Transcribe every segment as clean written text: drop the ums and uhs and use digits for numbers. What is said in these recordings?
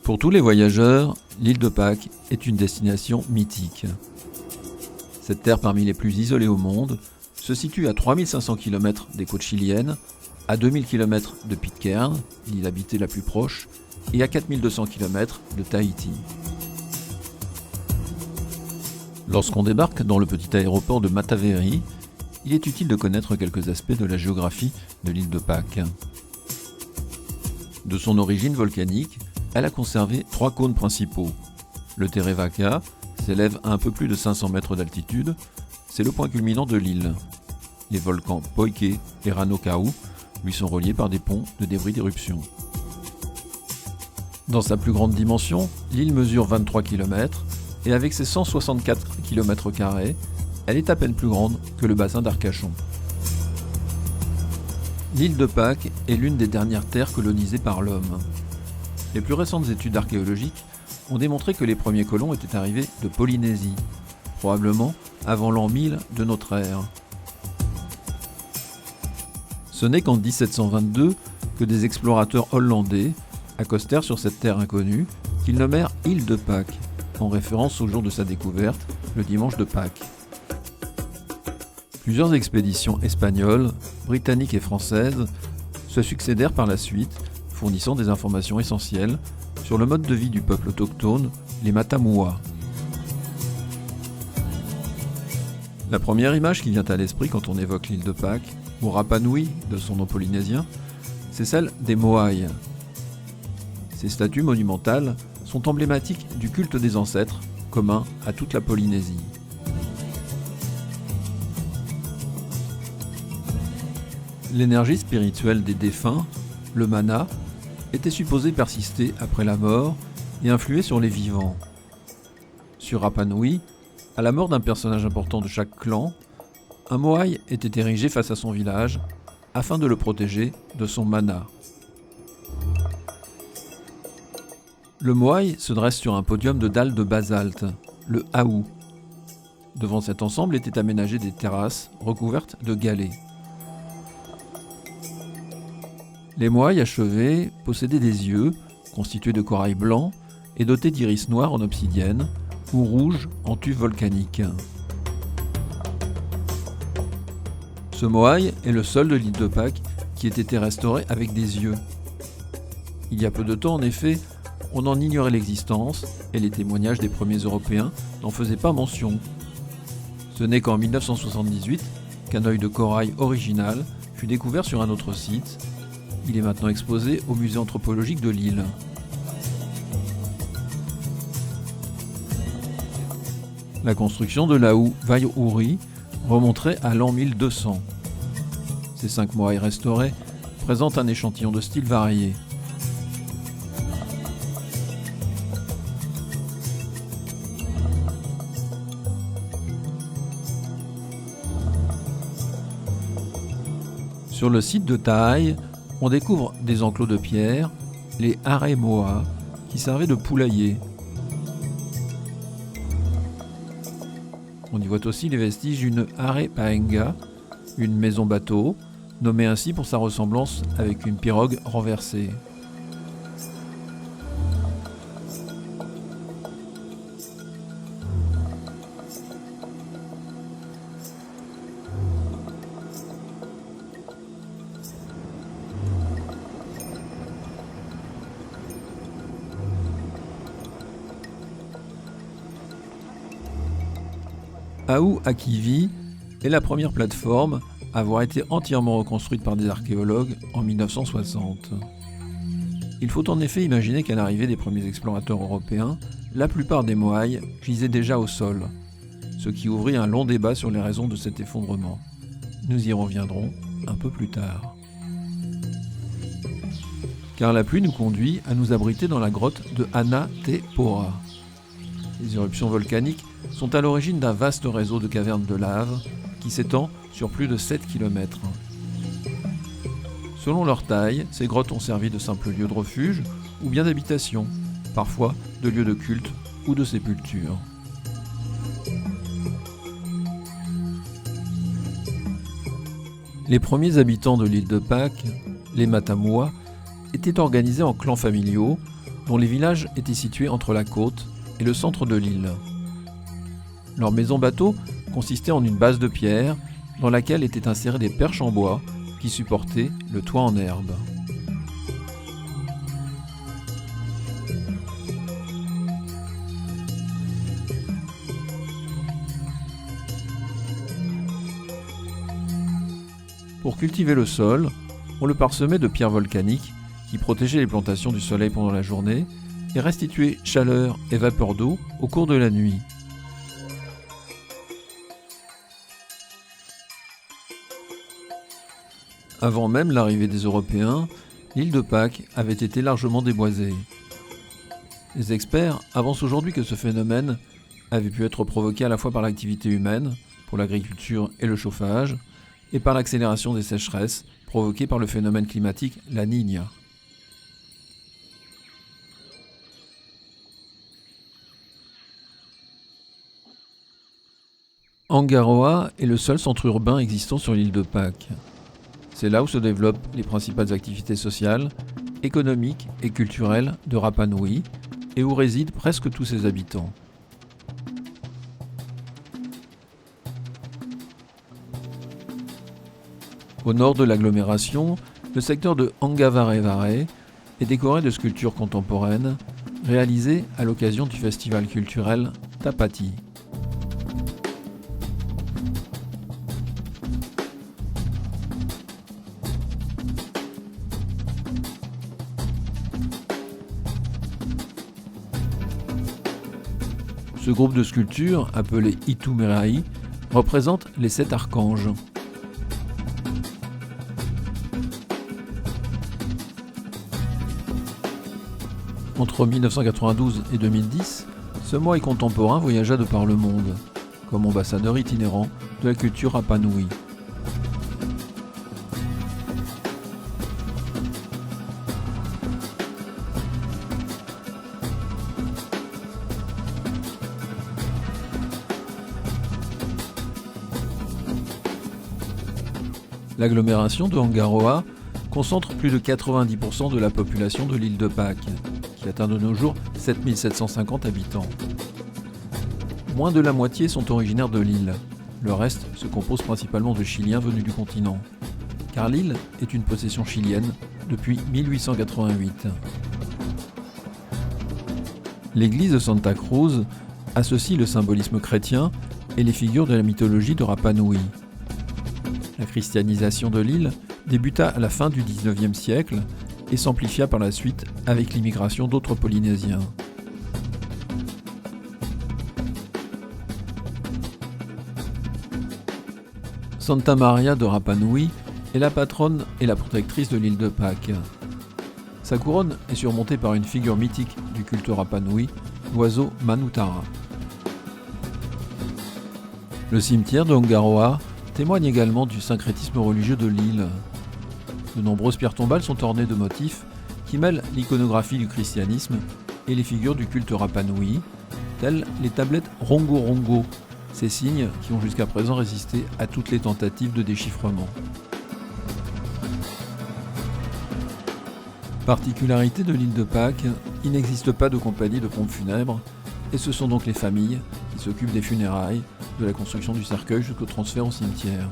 Pour tous les voyageurs, l'île de Pâques est une destination mythique. Cette terre parmi les plus isolées au monde se situe à 3500 km des côtes chiliennes, à 2000 km de Pitcairn, l'île habitée la plus proche, et à 4200 km de Tahiti. Lorsqu'on débarque dans le petit aéroport de Mataveri, il est utile de connaître quelques aspects de la géographie de l'île de Pâques. De son origine volcanique, elle a conservé 3 cônes principaux. Le Terevaca s'élève à un peu plus de 500 mètres d'altitude, c'est le point culminant de l'île. Les volcans Poike et Ranokau lui sont reliés par des ponts de débris d'éruption. Dans sa plus grande dimension, l'île mesure 23 km et avec ses 164 km², elle est à peine plus grande que le bassin d'Arcachon. L'île de Pâques est l'une des dernières terres colonisées par l'homme. Les plus récentes études archéologiques ont démontré que les premiers colons étaient arrivés de Polynésie, probablement avant l'an 1000 de notre ère. Ce n'est qu'en 1722 que des explorateurs hollandais accostèrent sur cette terre inconnue qu'ils nommèrent île de Pâques, en référence au jour de sa découverte, le dimanche de Pâques. Plusieurs expéditions espagnoles, britanniques et françaises se succédèrent par la suite, fournissant des informations essentielles sur le mode de vie du peuple autochtone, les Matamua. La première image qui vient à l'esprit quand on évoque l'île de Pâques, ou Rapa Nui de son nom polynésien, c'est celle des Moai. Ces statues monumentales sont emblématiques du culte des ancêtres, commun à toute la Polynésie. L'énergie spirituelle des défunts, le mana, était supposée persister après la mort et influer sur les vivants. Sur Rapa Nui, à la mort d'un personnage important de chaque clan, un moai était érigé face à son village afin de le protéger de son mana. Le moai se dresse sur un podium de dalles de basalte, le haou. Devant cet ensemble étaient aménagées des terrasses recouvertes de galets. Les moai achevés possédaient des yeux, constitués de corail blanc et dotés d'iris noirs en obsidienne ou rouges en tuf volcanique. Ce moai est le seul de l'île de Pâques qui ait été restauré avec des yeux. Il y a peu de temps, en effet, on en ignorait l'existence et les témoignages des premiers Européens n'en faisaient pas mention. Ce n'est qu'en 1978 qu'un œil de corail original fut découvert sur un autre site. Il est maintenant exposé au musée anthropologique de Lille. La construction de l'Aou Vaiouri remonterait à l'an 1200. Ces 5 moai restaurés présentent un échantillon de styles variés. Sur le site de Taai, on découvre des enclos de pierre, les Aremoa, qui servaient de poulailler. On y voit aussi les vestiges d'une Arepaenga, une maison bateau, nommée ainsi pour sa ressemblance avec une pirogue renversée. Aou Akivi est la première plateforme à avoir été entièrement reconstruite par des archéologues en 1960. Il faut en effet imaginer qu'à l'arrivée des premiers explorateurs européens, la plupart des moai gisaient déjà au sol, ce qui ouvrit un long débat sur les raisons de cet effondrement. Nous y reviendrons un peu plus tard. Car la pluie nous conduit à nous abriter dans la grotte de Ana Te Pora. Les éruptions volcaniques sont à l'origine d'un vaste réseau de cavernes de lave qui s'étend sur plus de 7 km. Selon leur taille, ces grottes ont servi de simples lieux de refuge ou bien d'habitation, parfois de lieux de culte ou de sépulture. Les premiers habitants de l'île de Pâques, les Matamua, étaient organisés en clans familiaux dont les villages étaient situés entre la côte et le centre de l'île. Leur maison-bateau consistait en une base de pierre dans laquelle étaient insérées des perches en bois qui supportaient le toit en herbe. Pour cultiver le sol, on le parsemait de pierres volcaniques qui protégeaient les plantations du soleil pendant la journée et restituaient chaleur et vapeur d'eau au cours de la nuit. Avant même l'arrivée des Européens, l'île de Pâques avait été largement déboisée. Les experts avancent aujourd'hui que ce phénomène avait pu être provoqué à la fois par l'activité humaine, pour l'agriculture et le chauffage, et par l'accélération des sécheresses provoquées par le phénomène climatique La Niña. Angaroa est le seul centre urbain existant sur l'île de Pâques. C'est là où se développent les principales activités sociales, économiques et culturelles de Rapa Nui et où résident presque tous ses habitants. Au nord de l'agglomération, le secteur de Angavarevare est décoré de sculptures contemporaines réalisées à l'occasion du festival culturel Tapati. Ce groupe de sculptures, appelé Itumerai, représente les 7 archanges. Entre 1992 et 2010, ce moaï contemporain voyagea de par le monde, comme ambassadeur itinérant de la culture Rapa Nui. L'agglomération de Angaroa concentre plus de 90% de la population de l'île de Pâques, qui atteint de nos jours 7750 habitants. Moins de la moitié sont originaires de l'île. Le reste se compose principalement de Chiliens venus du continent, car l'île est une possession chilienne depuis 1888. L'église de Santa Cruz associe le symbolisme chrétien et les figures de la mythologie de Rapa Nui. La christianisation de l'île débuta à la fin du XIXe siècle et s'amplifia par la suite avec l'immigration d'autres Polynésiens. Santa Maria de Rapa Nui est la patronne et la protectrice de l'île de Pâques. Sa couronne est surmontée par une figure mythique du culte Rapa Nui, l'oiseau Manutara. Le cimetière de Angaroa témoigne également du syncrétisme religieux de l'île. De nombreuses pierres tombales sont ornées de motifs qui mêlent l'iconographie du christianisme et les figures du culte Rapa Nui, telles les tablettes Rongo Rongo, ces signes qui ont jusqu'à présent résisté à toutes les tentatives de déchiffrement. Particularité de l'île de Pâques, il n'existe pas de compagnie de pompes funèbres, et ce sont donc les familles qui s'occupent des funérailles, de la construction du cercueil jusqu'au transfert au cimetière.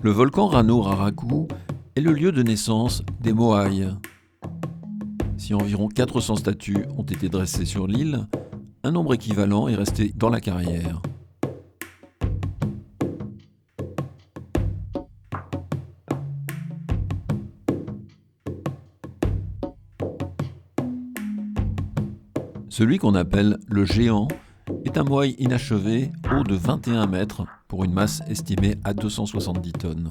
Le volcan Rano Raraku est le lieu de naissance des moaïs. Si environ 400 statues ont été dressées sur l'île, un nombre équivalent est resté dans la carrière. Celui qu'on appelle le géant est un moaï inachevé haut de 21 mètres pour une masse estimée à 270 tonnes.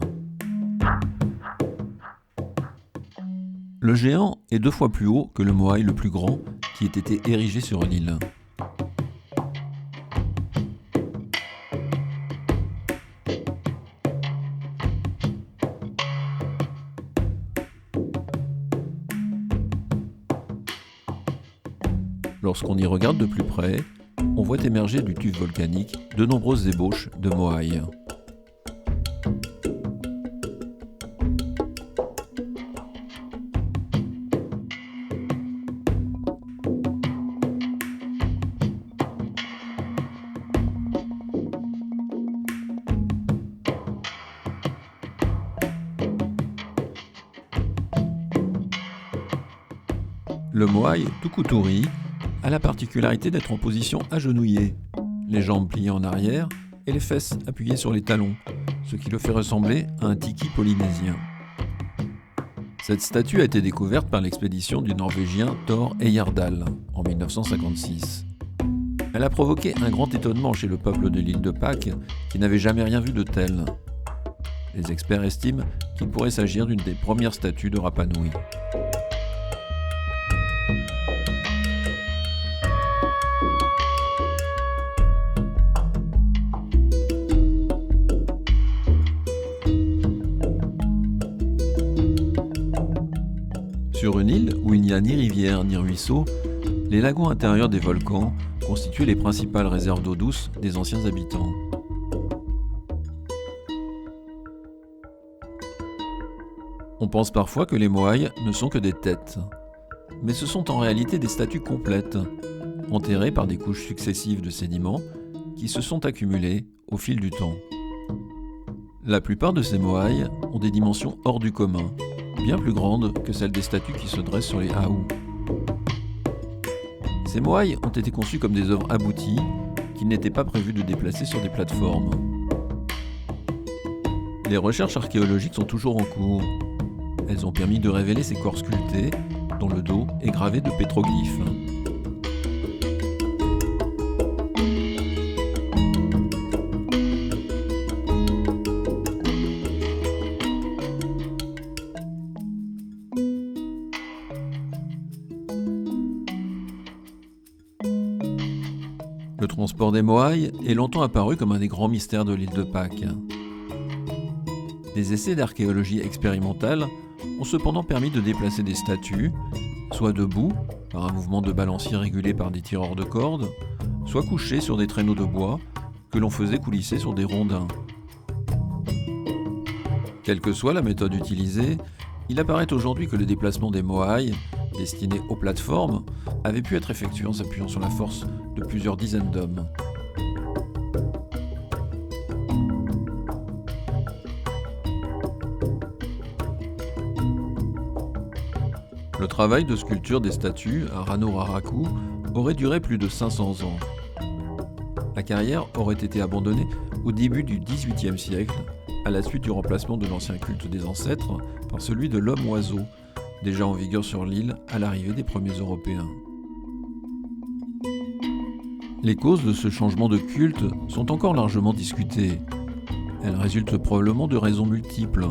Le géant est 2 fois plus haut que le moaï le plus grand qui ait été érigé sur l'île. Lorsqu'on y regarde de plus près, on voit émerger du tuf volcanique de nombreuses ébauches de moaï. Le moaï Tukuturi a la particularité d'être en position agenouillée, les jambes pliées en arrière et les fesses appuyées sur les talons, ce qui le fait ressembler à un tiki polynésien. Cette statue a été découverte par l'expédition du Norvégien Thor Heyerdahl en 1956. Elle a provoqué un grand étonnement chez le peuple de l'île de Pâques qui n'avait jamais rien vu de tel. Les experts estiment qu'il pourrait s'agir d'une des premières statues de Rapa Nui. Sur une île où il n'y a ni rivière ni ruisseau, les lagons intérieurs des volcans constituaient les principales réserves d'eau douce des anciens habitants. On pense parfois que les moaïs ne sont que des têtes, mais ce sont en réalité des statues complètes, enterrées par des couches successives de sédiments qui se sont accumulées au fil du temps. La plupart de ces moaïs ont des dimensions hors du commun, bien plus grandes que celles des statues qui se dressent sur les haous. Ces moaïs ont été conçus comme des œuvres abouties qu'il n'était pas prévu de déplacer sur des plateformes. Les recherches archéologiques sont toujours en cours. Elles ont permis de révéler ces corps sculptés dont le dos est gravé de pétroglyphes. Le transport des moaïs est longtemps apparu comme un des grands mystères de l'île de Pâques. Des essais d'archéologie expérimentale ont cependant permis de déplacer des statues, soit debout, par un mouvement de balancier régulé par des tireurs de cordes, soit couchées sur des traîneaux de bois que l'on faisait coulisser sur des rondins. Quelle que soit la méthode utilisée, il apparaît aujourd'hui que le déplacement des moaïs, destinés aux plateformes, avait pu être effectué en s'appuyant sur la force de plusieurs dizaines d'hommes. Le travail de sculpture des statues à Ranuraraku aurait duré plus de 500 ans. La carrière aurait été abandonnée au début du XVIIIe siècle, à la suite du remplacement de l'ancien culte des ancêtres par celui de l'homme-oiseau, déjà en vigueur sur l'île à l'arrivée des premiers Européens. Les causes de ce changement de culte sont encore largement discutées. Elles résultent probablement de raisons multiples.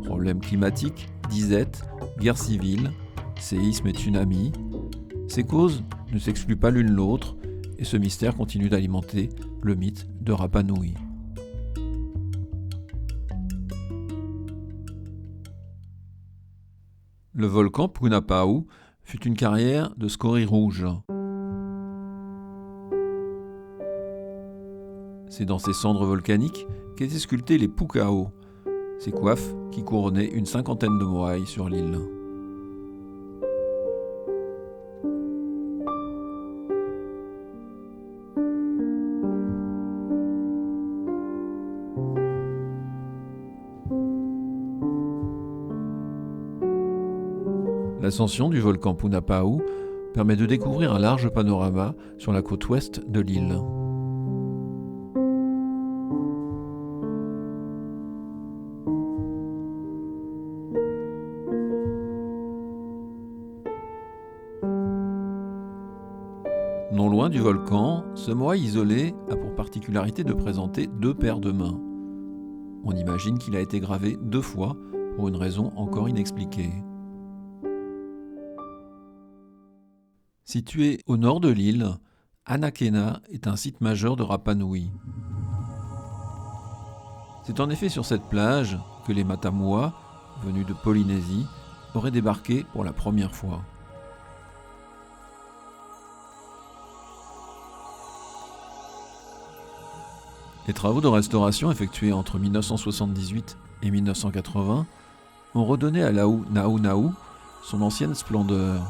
Problèmes climatiques, disette, guerre civile, séismes et tsunamis. Ces causes ne s'excluent pas l'une l'autre et ce mystère continue d'alimenter le mythe de Rapa Nui. Le volcan Punapa'u fut une carrière de scories rouges. C'est dans ces cendres volcaniques qu'étaient sculptés les pukao, ces coiffes qui couronnaient une cinquantaine de moaïs sur l'île. L'ascension du volcan Punapa'u permet de découvrir un large panorama sur la côte ouest de l'île. Non loin du volcan, ce moaï isolé a pour particularité de présenter deux paires de mains. On imagine qu'il a été gravé 2 fois pour une raison encore inexpliquée. Situé au nord de l'île, Anakena est un site majeur de Rapa Nui. C'est en effet sur cette plage que les Matamua, venus de Polynésie, auraient débarqué pour la première fois. Les travaux de restauration effectués entre 1978 et 1980 ont redonné à Lau Nau Nau son ancienne splendeur.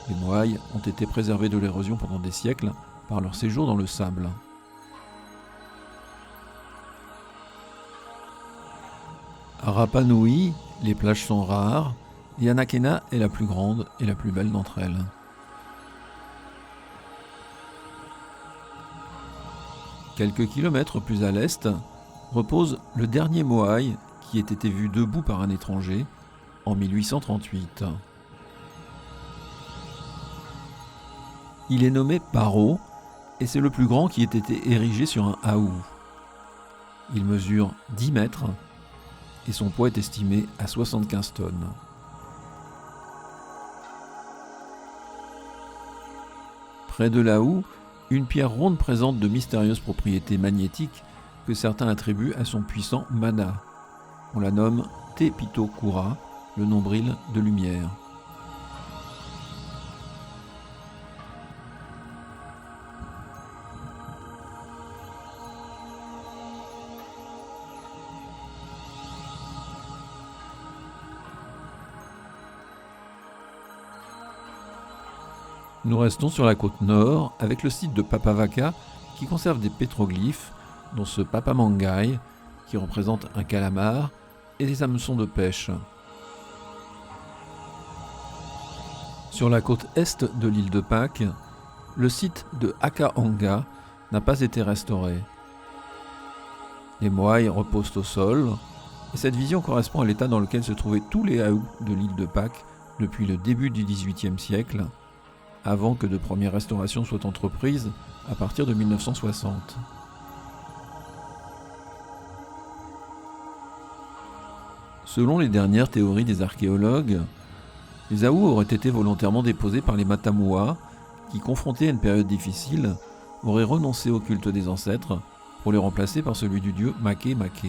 Les moaïs ont été préservés de l'érosion pendant des siècles par leur séjour dans le sable. À Rapa Nui, les plages sont rares, Yanakena est la plus grande et la plus belle d'entre elles. Quelques kilomètres plus à l'est repose le dernier moaï qui ait été vu debout par un étranger en 1838. Il est nommé Paro et c'est le plus grand qui ait été érigé sur un aou. Il mesure 10 mètres et son poids est estimé à 75 tonnes. Près de l'aou, une pierre ronde présente de mystérieuses propriétés magnétiques que certains attribuent à son puissant mana. On la nomme Te Pito Kura, le nombril de lumière. Nous restons sur la côte nord avec le site de Papavaka qui conserve des pétroglyphes, dont ce Papamangai qui représente un calamar et des hameçons de pêche. Sur la côte est de l'île de Pâques, le site de Akaanga n'a pas été restauré. Les moaïs reposent au sol et cette vision correspond à l'état dans lequel se trouvaient tous les aous de l'île de Pâques depuis le début du XVIIIe siècle, avant que de premières restaurations soient entreprises à partir de 1960. Selon les dernières théories des archéologues, les aous auraient été volontairement déposés par les Matamua qui, confrontés à une période difficile, auraient renoncé au culte des ancêtres pour les remplacer par celui du dieu Make Make.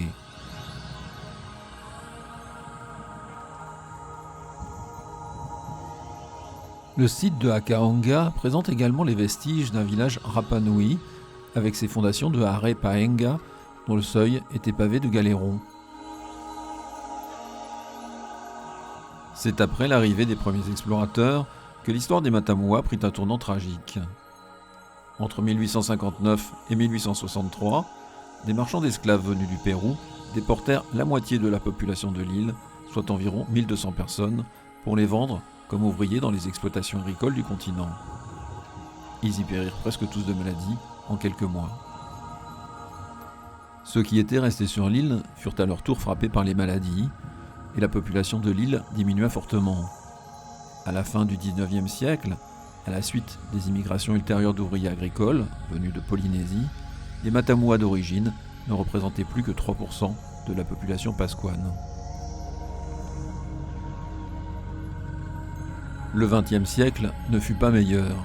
Le site de Akaanga présente également les vestiges d'un village Rapa Nui, avec ses fondations de Hare Paenga, dont le seuil était pavé de galérons. C'est après l'arrivée des premiers explorateurs que l'histoire des Matamua prit un tournant tragique. Entre 1859 et 1863, des marchands d'esclaves venus du Pérou déportèrent la moitié de la population de l'île, soit environ 1200 personnes, pour les vendre comme ouvriers dans les exploitations agricoles du continent. Ils y périrent presque tous de maladie en quelques mois. Ceux qui étaient restés sur l'île furent à leur tour frappés par les maladies, et la population de l'île diminua fortement. À la fin du XIXe siècle, à la suite des immigrations ultérieures d'ouvriers agricoles venus de Polynésie, les Matamua d'origine ne représentaient plus que 3% de la population pasquane. Le XXe siècle ne fut pas meilleur.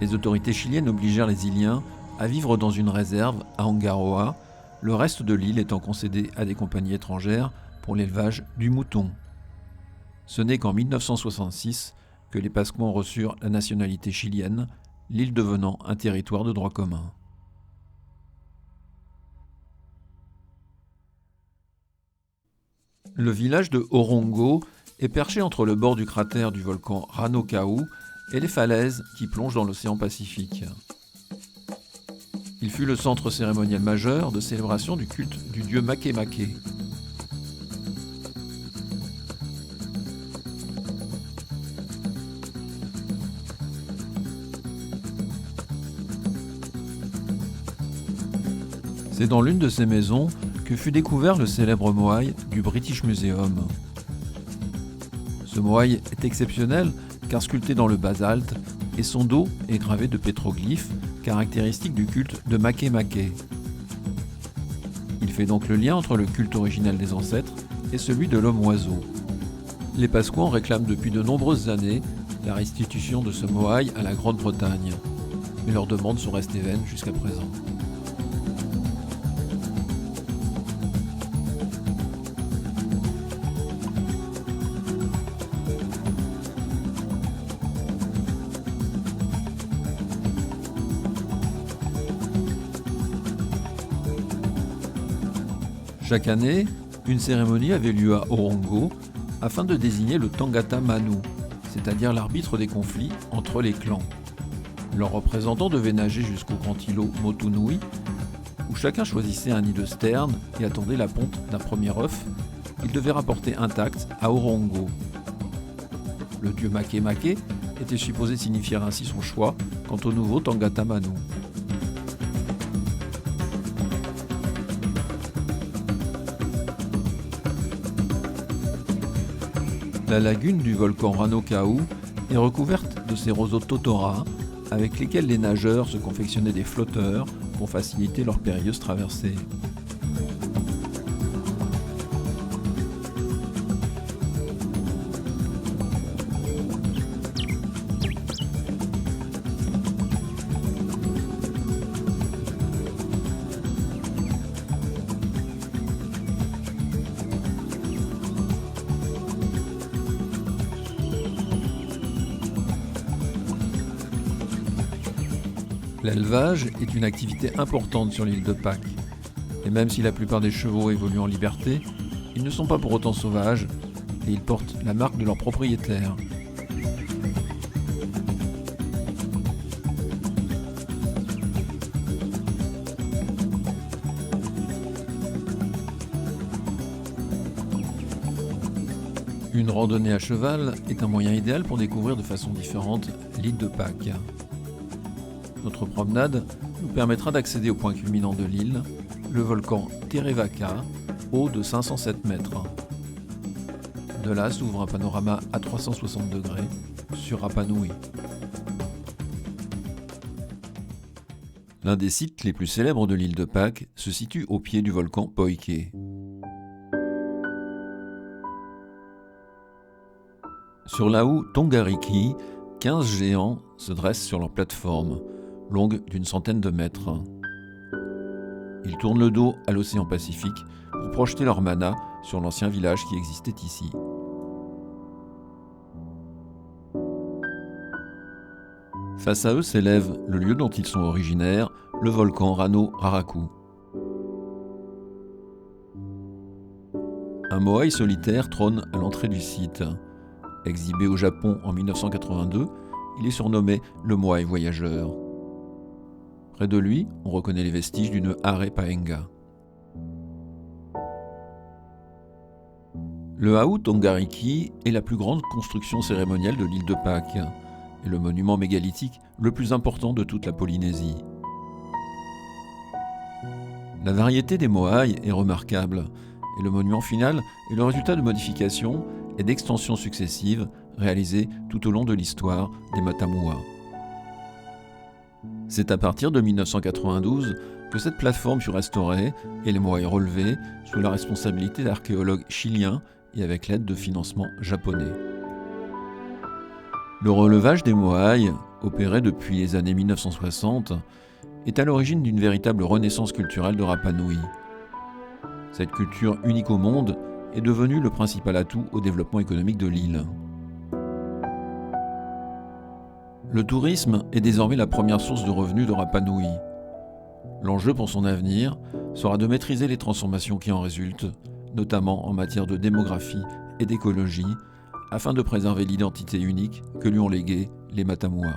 Les autorités chiliennes obligèrent les Iliens à vivre dans une réserve à Angaroa, le reste de l'île étant concédé à des compagnies étrangères pour l'élevage du mouton. Ce n'est qu'en 1966 que les Pasquans reçurent la nationalité chilienne, l'île devenant un territoire de droit commun. Le village de Orongo est perché entre le bord du cratère du volcan Ranokau et les falaises qui plongent dans l'océan Pacifique. Il fut le centre cérémoniel majeur de célébration du culte du dieu Make Make. C'est dans l'une de ces maisons que fut découvert le célèbre moaï du British Museum. Ce moaï est exceptionnel car sculpté dans le basalte et son dos est gravé de pétroglyphes caractéristiques du culte de Make Make. Il fait donc le lien entre le culte originel des ancêtres et celui de l'homme-oiseau. Les Pasquans réclament depuis de nombreuses années la restitution de ce moaï à la Grande-Bretagne, mais leurs demandes sont restées vaines jusqu'à présent. Chaque année, une cérémonie avait lieu à Orongo afin de désigner le Tangata Manu, c'est-à-dire l'arbitre des conflits entre les clans. Leurs représentants devaient nager jusqu'au grand îlot Motunui, où chacun choisissait un nid de sterne et attendait la ponte d'un premier œuf qu'il devait rapporter intact à Orongo. Le dieu Makemake était supposé signifier ainsi son choix quant au nouveau Tangata Manu. La lagune du volcan Ranokau est recouverte de ces roseaux totora avec lesquels les nageurs se confectionnaient des flotteurs pour faciliter leur périlleuse traversée. L'élevage est une activité importante sur l'île de Pâques. Et même si la plupart des chevaux évoluent en liberté, ils ne sont pas pour autant sauvages et ils portent la marque de leur propriétaire. Une randonnée à cheval est un moyen idéal pour découvrir de façon différente l'île de Pâques. Notre promenade nous permettra d'accéder au point culminant de l'île, le volcan Terevaka, haut de 507 mètres. De là s'ouvre un panorama à 360 degrés sur Rapa Nui. L'un des sites les plus célèbres de l'île de Pâques se situe au pied du volcan Poike. Sur la houe Tongariki, 15 géants se dressent sur leur plateforme, longue d'une centaine de mètres. Ils tournent le dos à l'océan Pacifique pour projeter leur mana sur l'ancien village qui existait ici. Face à eux s'élève le lieu dont ils sont originaires, le volcan Rano Raraku. Un moai solitaire trône à l'entrée du site. Exhibé au Japon en 1982, il est surnommé le moai voyageur. Près de lui, on reconnaît les vestiges d'une Hare Paenga. Le Hau Tongariki est la plus grande construction cérémonielle de l'île de Pâques et le monument mégalithique le plus important de toute la Polynésie. La variété des moai est remarquable et le monument final est le résultat de modifications et d'extensions successives réalisées tout au long de l'histoire des Matamua. C'est à partir de 1992 que cette plateforme fut restaurée et les moai relevés sous la responsabilité d'archéologues chiliens et avec l'aide de financements japonais. Le relevage des moai, opéré depuis les années 1960, est à l'origine d'une véritable renaissance culturelle de Rapa Nui. Cette culture unique au monde est devenue le principal atout au développement économique de l'île. Le tourisme est désormais la première source de revenus de Rapa Nui. L'enjeu pour son avenir sera de maîtriser les transformations qui en résultent, notamment en matière de démographie et d'écologie, afin de préserver l'identité unique que lui ont léguée les Matamua.